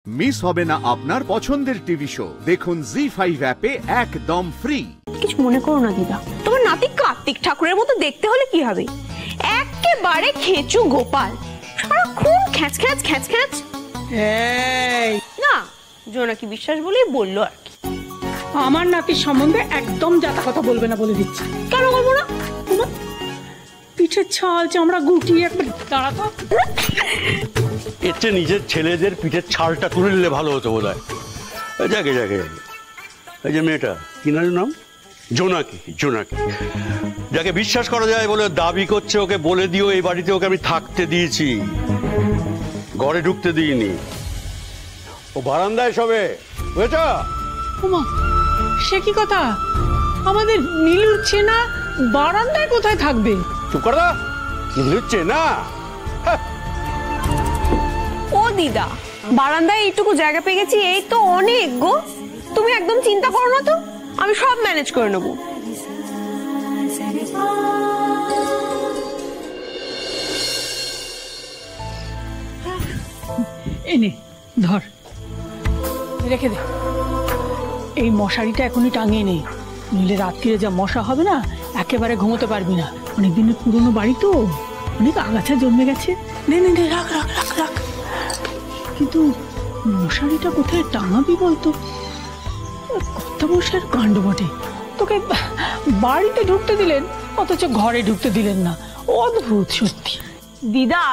Miss হবে না আপনার পছন্দের টিভি শো। দেখুন জি5 অ্যাপে একদম ফ্রি। কিছু মনে করো না দিদা, তোমার নাতি কার্তিক ঠাকুরের মতো দেখতে হলে কি হবে? একেবারে খেচু গোপাল, সারাক্ষণ খ্যাচ খ্যাচ খ্যাচ খ্যাচ। না, জোনাকি বিশ্বাস বলেই বললো আর কি। আমার নাতির সম্বন্ধে একদম যাতা কথা বলবে না বলে দিচ্ছি। কেন বলবো না? পিঠের ছাল চামড়া গুটিয়ে একবার দাঁড়াতো। এর চেয়ে নিজের ছেলেদের পিঠের ছালটা তুলে নিলে ভালো হতো বোধ হয়। যাকে যাকে এই যে মেয়েটা কি নাম, জোনাকি। জোনাকি যাকে বিশ্বাস করা যায় বলে দাবি করছে, ওকে বলে দিও এই বাড়িতে ওকে আমি থাকতে দিয়েছি, ঘরে ঢুকতে দিইনি। ও বারান্দায় শোবে, বুঝেছ? ওমা, সে কি কথা? আমাদের নীলুর চেনা বারান্দায় কোথায় থাকবে? চুপ কর, নীলুর চেনা? ও দিদা, বারান্দায় এইটুকু জায়গা পেয়ে গেছি, এই তো অনেক গো। তুমি একদম চিন্তা করো না তো, আমি সব ম্যানেজ করে নেবো। এনে ধর, রেখে দে। এই মশারিটা এখনই টাঙিয়ে নেই, নইলে রাত্রিরে যা মশা হবে না, একেবারে ঘুমোতে পারবি না। অনেকদিনের পুরনো বাড়ি তো, অনেক আগাছা জন্মে গেছে। নে নে নে, রাখ রাখ রাখ রাখ। কিন্তু মশারিটা কোথায় টাঙাবি বলতো? কত মশার কাণ্ড বটে। তোকে বাড়িতে ঢুকতে দিলেন, অথচ ঘরে ঢুকতে দিলেন না। অদ্ভুত সত্যি। দিদা,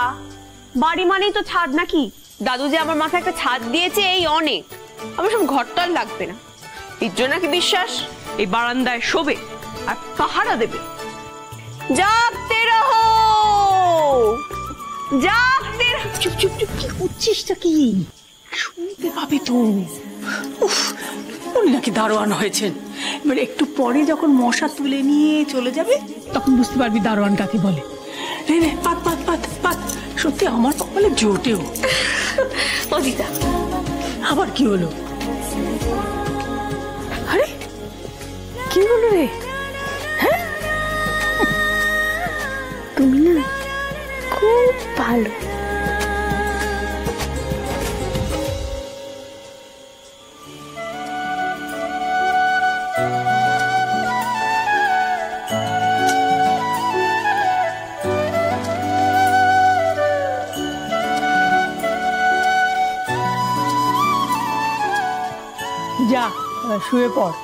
বাড়ি মানেই তো ছাদ নাকি? দাদু যে আমার মাথায় একটা ছাদ দিয়েছে, এই অনেক। আমার সব ঘরটার লাগবে না। এর জন্য কি বিশ্বাস এই বারান্দায় শোবে আর পাহারা দেবে। জাগতে রহো, জাগতে রহো। চুপ চুপ চুপ, কি করছিসটা কি? শুনতে পাবে তো। উফ, উনি নাকি দারোয়ান হয়েছেন। এবার একটু পরে যখন মশা তুলে নিয়ে চলে যাবে, তখন বুঝতে পারবি দারোয়ান কাকে বলে। নে নে, পাত পাত পাত পাত। সত্যি আমার কপালে জোটেও। ও দিদা, আবার কি হলো? আরে কি হলো রে? হ্যাঁ, তুমি না খুব ভালো। যা, শুয়ে পড়।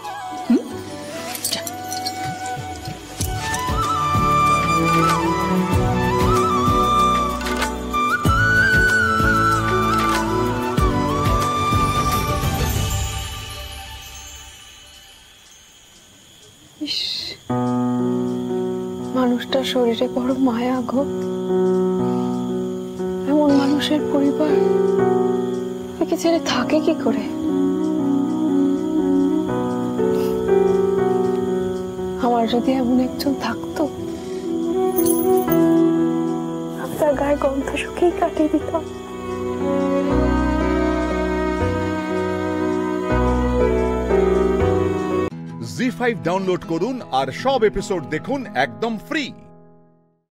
মানুষটার শরীরে বড় মায়া গো। এমন মানুষের পরিবার একে ছেড়ে থাকে কি করে? আমার যদি এমন একজন থাকতো, আপনার গায়ে গন্ধ শুকিয়ে কাটিয়ে দিতাম। জি5 ডাউনলোড করুন আর সব এপিসোড দেখুন একদম ফ্রি।